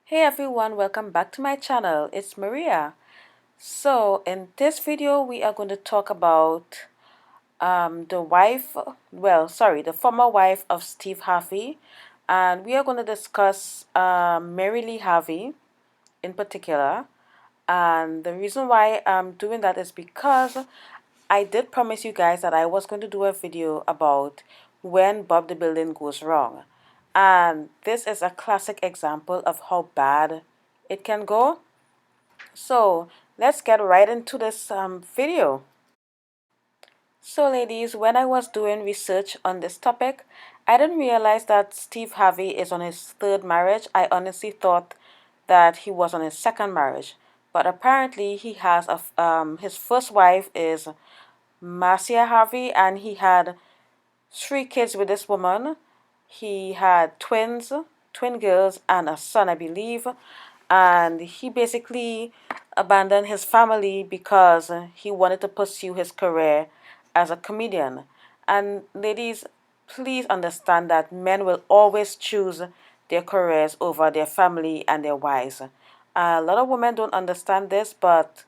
Hey everyone, welcome back to my channel. It's Maria. So in this video we are going to talk about the former wife of Steve Harvey, and we are going to discuss Mary Lee Harvey in particular. And the reason why I'm doing that is because I did promise you guys that I was going to do a video about when Bob the Building goes wrong. And this is a classic example of how bad it can go. So let's get right into this video. So ladies, when I was doing research on this topic, I didn't realize that Steve Harvey is on his third marriage. I honestly thought that he was on his second marriage. But apparently he has his first wife is Marcia Harvey, and he had 3 kids with this woman. He had twin girls, and a son, I believe. And he basically abandoned his family because he wanted to pursue his career as a comedian. And ladies, please understand that men will always choose their careers over their family and their wives. A lot of women don't understand this, but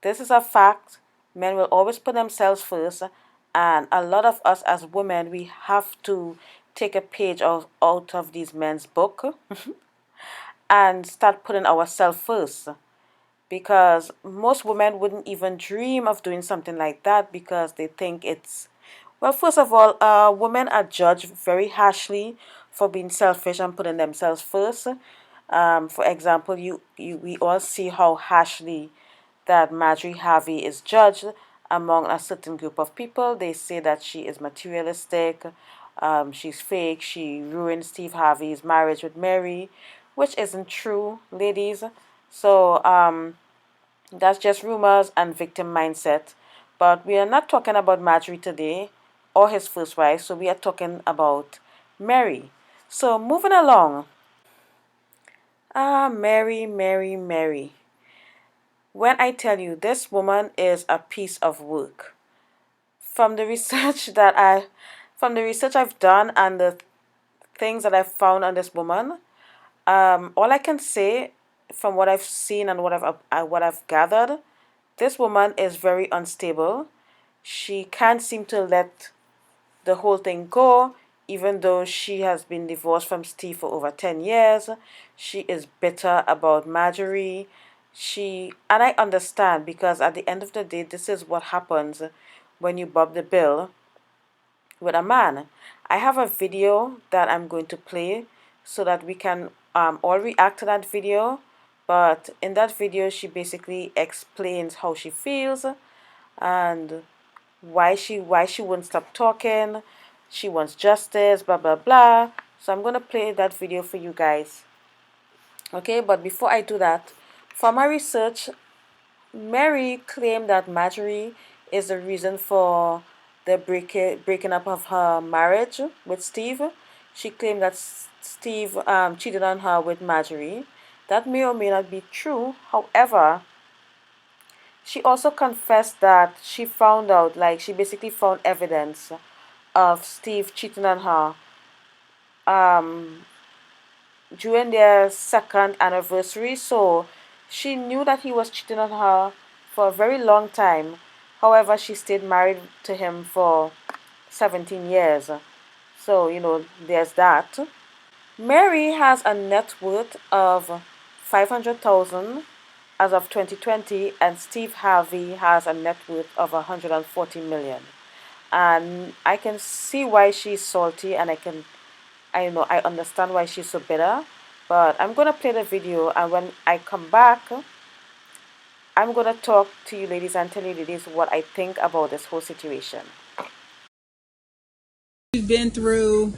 this is a fact. Men will always put themselves first, and a lot of us as women, we have to take a page out of these men's book and start putting ourselves first, because most women wouldn't even dream of doing something like that because they think it's, well, first of all, women are judged very harshly for being selfish and putting themselves first. For example, we all see how harshly that Marjorie Harvey is judged among a certain group of people. They say that she is materialistic, she's fake, she ruined Steve Harvey's marriage with Mary, which isn't true, ladies. So that's just rumors and victim mindset. But we are not talking about Marjorie today or his first wife, so we are talking about Mary. So moving along. Mary, Mary, Mary. When I tell you this woman is a piece of work. From the research I've done and the things that I've found on this woman, all I can say from what I've seen and what I've gathered, this woman is very unstable. She can't seem to let the whole thing go, even though she has been divorced from Steve for over 10 years. She is bitter about Marjorie. And I understand, because at the end of the day, this is what happens when you bob the bill with a man. I have a video that I'm going to play so that we can all react to that video. But in that video, she basically explains how she feels and why she won't stop talking. She wants justice, blah blah blah. So I'm gonna play that video for you guys. Okay, but before I do that, for my research, Mary claimed that Marjorie is the reason for the breaking up of her marriage with Steve. She claimed that Steve cheated on her with Marjorie. That may or may not be true. However, she also confessed that she found out, like, she basically found evidence of Steve cheating on her during their second anniversary. So she knew that he was cheating on her for a very long time. However, she stayed married to him for 17 years. So, there's that. Mary has a net worth of 500,000 as of 2020, and Steve Harvey has a net worth of 140 million. And I can see why she's salty, and I understand why she's so bitter. But I'm gonna play the video, and when I come back, I'm gonna talk to you ladies and tell you ladies what I think about this whole situation. You've been through,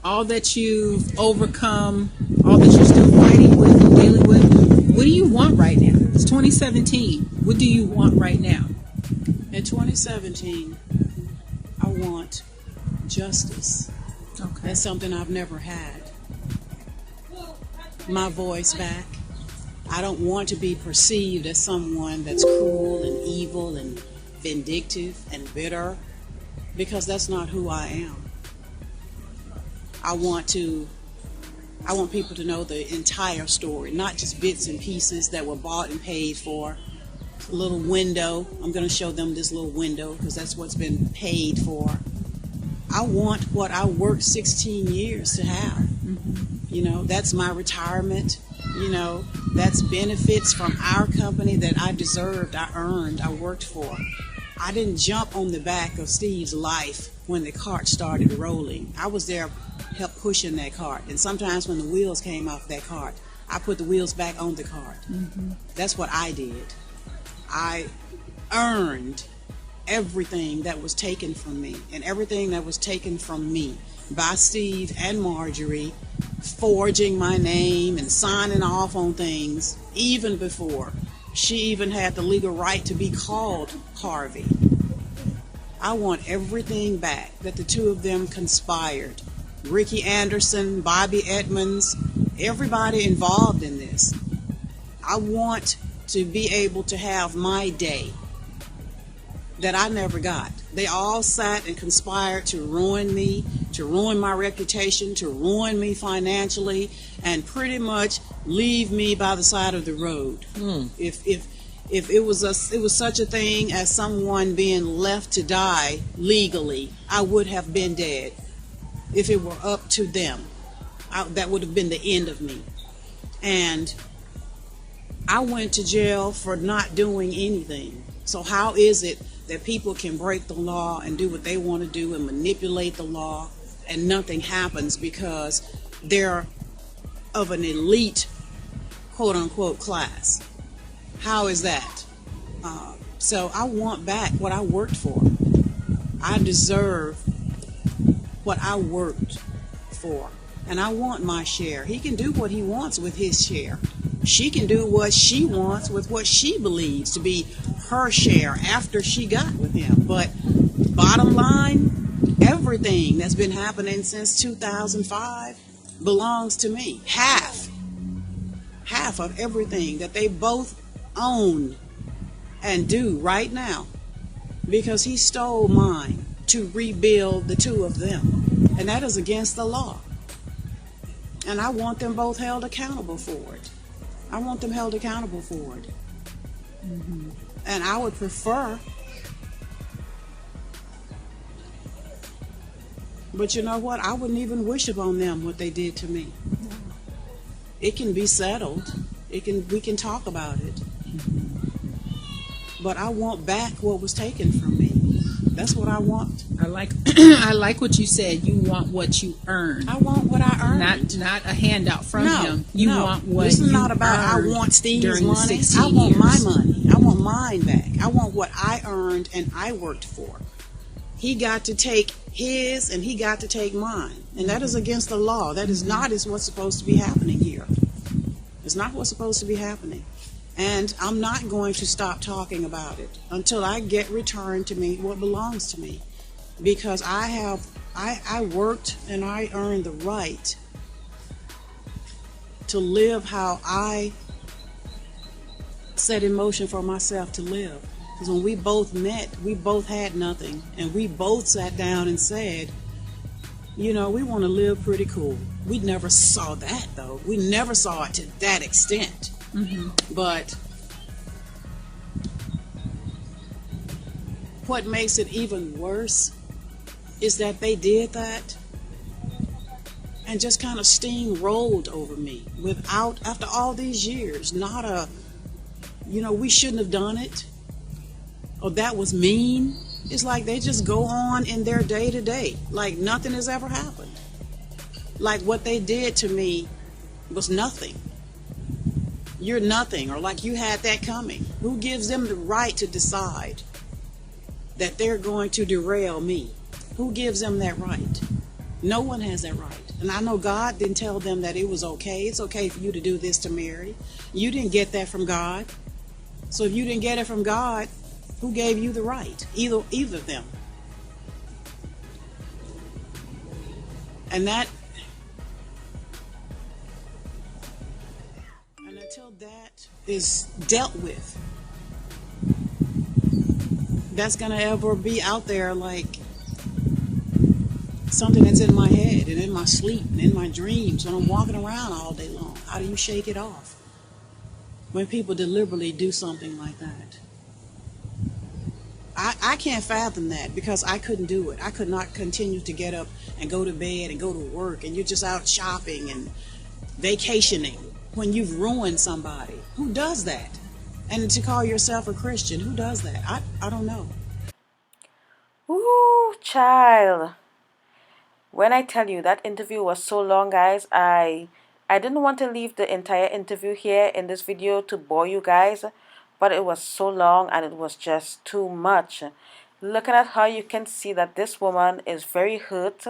all that you've overcome, all that you're still fighting with and dealing with. What do you want right now? It's 2017. What do you want right now? In 2017, I want justice. Okay. That's something I've never had. My voice back. I don't want to be perceived as someone that's cruel and evil and vindictive and bitter, because that's not who I am. I want to I want people to know the entire story, not just bits and pieces that were bought and paid for. A little window. I'm going to show them this little window because that's what's been paid for. I want what I worked 16 years to have. You know, that's my retirement. You know, that's benefits from our company that I deserved, I earned, I worked for. I didn't jump on the back of Steve's life when the cart started rolling. I was there, help pushing that cart. And sometimes when the wheels came off that cart, I put the wheels back on the cart. That's what I did. I earned everything that was taken from me, and everything that was taken from me by Steve and Marjorie, forging my name and signing off on things even before she even had the legal right to be called Harvey. I want everything back that the two of them conspired. Ricky Anderson, Bobby Edmonds, everybody involved in this. I want to be able to have my day that I never got. They all sat and conspired to ruin me, to ruin my reputation, to ruin me financially, and pretty much leave me by the side of the road. If it was such a thing as someone being left to die legally, I would have been dead. If it were up to them, that would have been the end of me. And I went to jail for not doing anything. So how is it that people can break the law and do what they want to do and manipulate the law and nothing happens because they're of an elite, quote-unquote, class? How is that? So I want back what I worked for. I deserve what I worked for. And I want my share. He can do what he wants with his share. She can do what she wants with what she believes to be her share after she got with him. But bottom line, everything that's been happening since 2005 belongs to me. Half of everything that they both own and do right now, because he stole mine to rebuild the two of them. And that is against the law. And I want them both held accountable for it. I want them held accountable for it. And I would prefer, but you know what? I wouldn't even wish upon them what they did to me. It can be settled. We can talk about it. But I want back what was taken from me. That's what I want. I like I like what you said. You want what you earned. I want what I earned. Not a handout from him. You want what this is you not about earned I want Steve's during money. the 16 I want years. my money. I want mine back. I want what I earned and I worked for. He got to take his and he got to take mine. And that is against the law. That is not what's supposed to be happening here. It's not what's supposed to be happening. And I'm not going to stop talking about it until I get returned to me what belongs to me. Because I worked and I earned the right to live how I set in motion for myself to live. Because when we both met, we both had nothing. And we both sat down and said, you know, we want to live pretty cool. We never saw that, though. We never saw it to that extent. But what makes it even worse is that they did that and just kind of steamrolled over me without, after all these years, not a, you know, we shouldn't have done it, or that was mean. It's like they just go on in their day to day, like nothing has ever happened. Like what they did to me was nothing. You're nothing, or like you had that coming. Who gives them the right to decide that they're going to derail me? Who gives them that right? No one has that right. And I know God didn't tell them that it was okay. It's okay for you to do this to Mary. You didn't get that from God. So if you didn't get it from God, who gave you the right? Either of them. And until that is dealt with, that's going to ever be out there like something that's in my head and in my sleep and in my dreams when I'm walking around all day long. How do you shake it off when people deliberately do something like that? I can't fathom that because I couldn't do it. I could not continue to get up and go to bed and go to work and you're just out shopping and vacationing when you've ruined somebody. Who does that? And to call yourself a Christian, who does that? I don't know. Ooh, child. When I tell you that interview was so long, guys, I didn't want to leave the entire interview here in this video to bore you guys, but it was so long and it was just too much. Looking at her, you can see that this woman is very hurt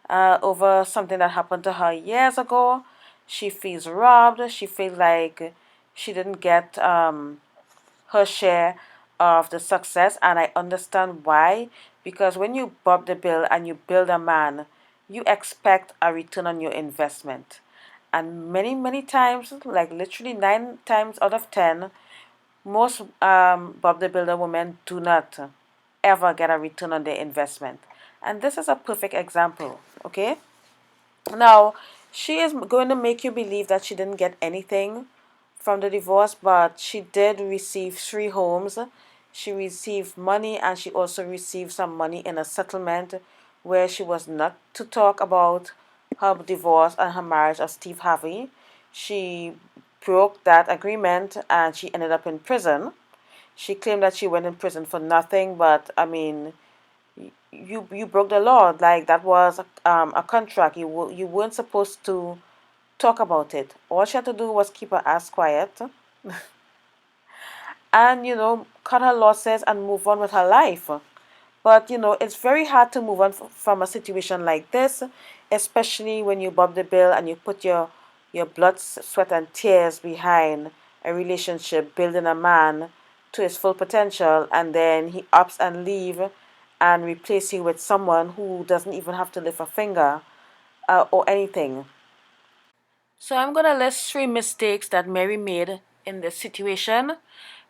over something that happened to her years ago. She feels robbed. She feels like she didn't get her share of the success, and I understand why. Because when you bob the bill and you build a man, you expect a return on your investment. And many times, like literally 9 times out of 10, most Bob the Builder women do not ever get a return on their investment. And this is a perfect example, okay? Now, she is going to make you believe that she didn't get anything from the divorce, but she did receive 3 homes. She received money and she also received some money in a settlement where she was not to talk about her divorce and her marriage of Steve Harvey. She broke that agreement and she ended up in prison. She claimed that she went in prison for nothing, but I mean, you broke the law. Like that was a contract. You weren't supposed to talk about it. All she had to do was keep her ass quiet and cut her losses and move on with her life. But it's very hard to move on from a situation like this, especially when you bob the bill and you put your blood, sweat, and tears behind a relationship, building a man to his full potential, and then he ups and leave and replace you with someone who doesn't even have to lift a finger or anything. So I'm gonna list 3 mistakes that Mary made in this situation.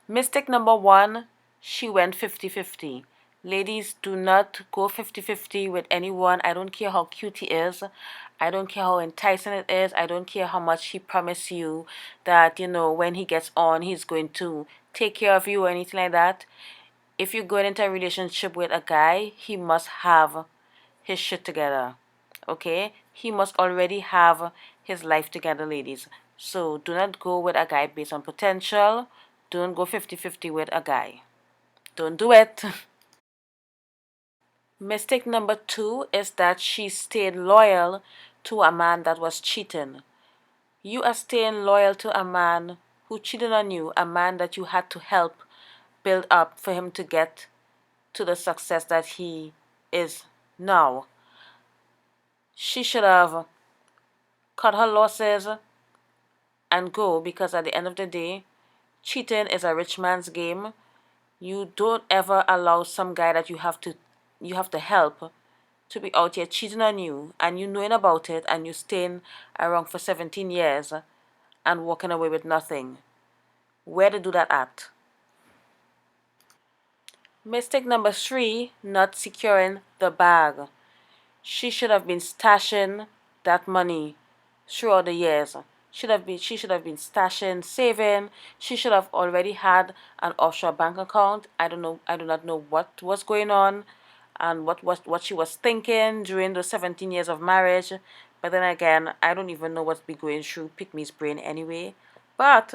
Mistake number 1, she went 50-50. Ladies, do not go 50-50 with anyone. I don't care how cute he is. I don't care how enticing it is. I don't care how much he promised you that, when he gets on, he's going to take care of you or anything like that. If you're going into a relationship with a guy, he must have his shit together. Okay? He must already have his life together, ladies. So do not go with a guy based on potential. Don't go 50-50 with a guy. Don't do it. Mistake number 2 is that she stayed loyal to a man that was cheating. You are staying loyal to a man who cheated on you, a man that you had to help build up for him to get to the success that he is now. She should have cut her losses and go, because at the end of the day, cheating is a rich man's game. You don't ever allow some guy that you have to help to be out here cheating on you and you knowing about it and you staying around for 17 years and walking away with nothing. Where to do that at? Mistake number 3, not securing the bag. She should have been stashing that money throughout the years. She should have been stashing, saving. She should have already had an offshore bank account. I don't know. I do not know what was going on, and what she was thinking during those 17 years of marriage. But then again, I don't even know what's been going through Pick Me's brain anyway. But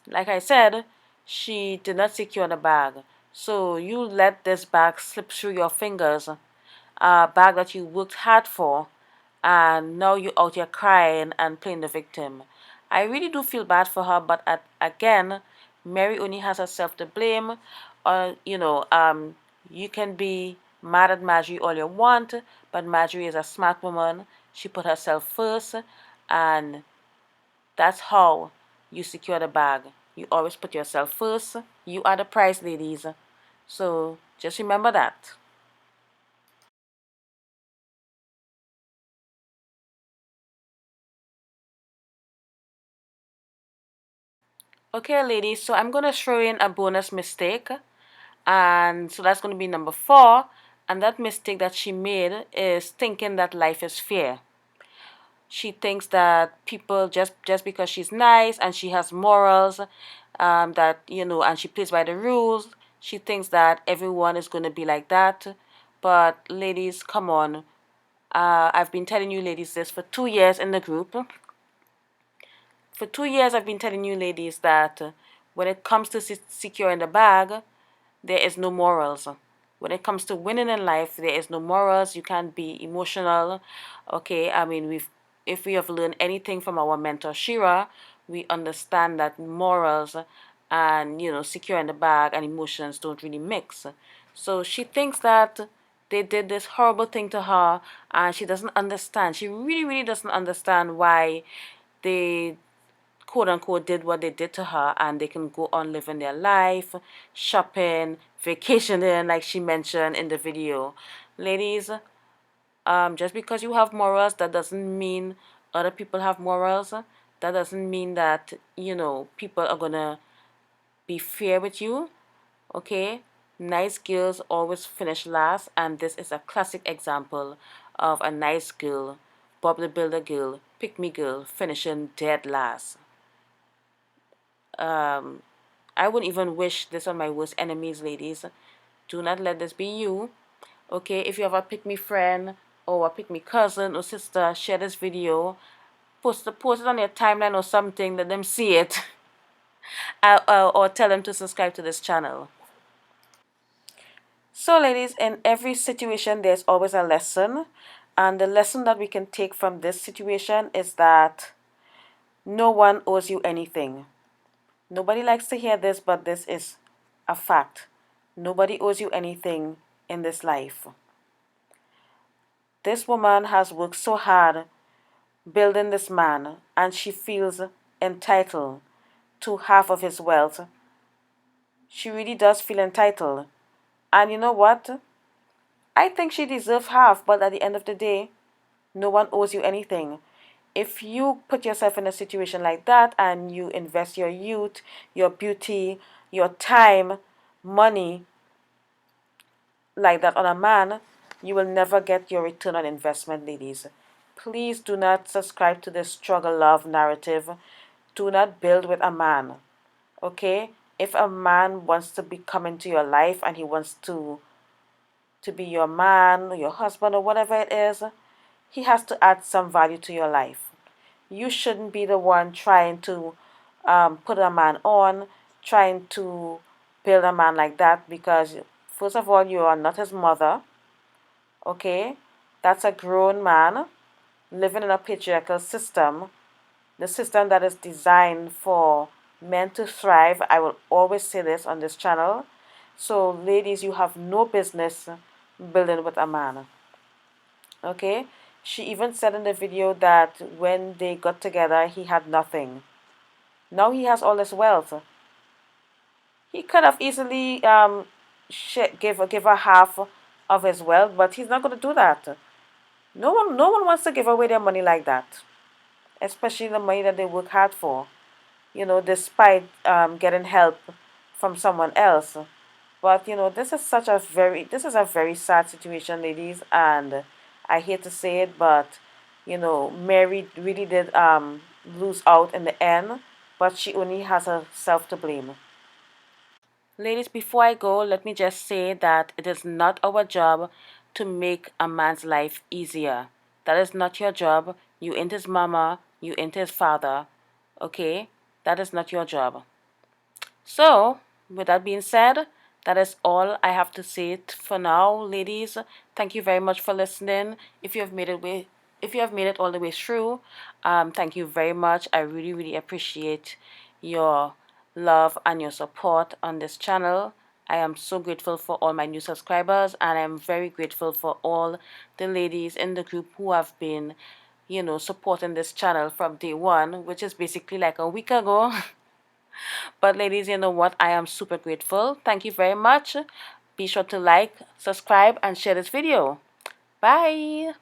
like I said, she did not secure the bag. So you let this bag slip through your fingers, a bag that you worked hard for, and now you're out here crying and playing the victim. I really do feel bad for her, but again, Mary only has herself to blame. You can be mad at Marjorie all you want, but Marjorie is a smart woman. She put herself first, and that's how you secure the bag. You always put yourself first. You are the prize, ladies. So just remember that. Okay, ladies, so I'm going to throw in a bonus mistake. And so that's going to be number 4. And that mistake that she made is thinking that life is fair. She thinks that people, just because she's nice and she has morals, that, and she plays by the rules, she thinks that everyone is going to be like that. But ladies, come on. I've been telling you ladies this for 2 years in the group. For 2 years, I've been telling you ladies that when it comes to securing the bag, there is no morals. When it comes to winning in life, there is no morals. You can't be emotional. Okay, I mean, if we have learned anything from our mentor Shira, we understand that morals and securing the bag and emotions don't really mix. So she thinks that they did this horrible thing to her, and she doesn't understand. She really, really doesn't understand why they quote unquote did what they did to her, and they can go on living their life, shopping, vacationing, like she mentioned in the video. Ladies, just because you have morals, that doesn't mean other people have morals. That doesn't mean that people are gonna be fair with you. Okay, nice girls always finish last, and this is a classic example of a nice girl, Bob the Builder girl, pick me girl, finishing dead last. um I wouldn't even wish this on my worst enemies, ladies. Do not let this be you. Okay, if you have a pick me friend or a pick me cousin or sister, share this video, post it on your timeline or something, let them see it. Or tell them to subscribe to this channel. So ladies, in every situation there's always a lesson, and the lesson that we can take from this situation is that no one owes you anything. Nobody likes to hear this, but this is a fact. Nobody owes you anything in this life. This woman has worked so hard building this man, and she feels entitled to half of his wealth. She really does feel entitled. And you know what? I think she deserves half, but at the end of the day, no one owes you anything. If you put yourself in a situation like that and you invest your youth, your beauty, your time, money like that on a man, you will never get your return on investment, ladies. Please do not subscribe to this struggle love narrative. Do not build with a man. Okay? If a man wants to be come into your life and he wants to be your man, your husband, or whatever it is, he has to add some value to your life. You shouldn't be the one trying to put a man on, trying to build a man like that, because first of all, you are not his mother. Okay? That's a grown man living in a patriarchal system, the system that is designed for men to thrive. I will always say this on this channel. So ladies, you have no business building with a man. Okay? She even said in the video that when they got together, he had nothing. Now he has all this wealth. He could have easily give her half of his wealth, but he's not going to do that. No one wants to give away their money like that, especially the money that they work hard for. Despite getting help from someone else. But this is a very sad situation, ladies, and I hate to say it, but Mary really did lose out in the end, but she only has herself to blame. Ladies, before I go, let me just say that it is not our job to make a man's life easier. That is not your job. You ain't his mama, you ain't his father, okay? That is not your job. So, with that being said, that is all I have to say for now, ladies. Thank you very much for listening. If you have made it all the way through, thank you very much. I really, really appreciate your love and your support on this channel. I am so grateful for all my new subscribers, and I'm very grateful for all the ladies in the group who have been, supporting this channel from day one, which is basically like a week ago. But ladies, you know what? I am super grateful. Thank you very much. Be sure to like, subscribe, and share this video. Bye.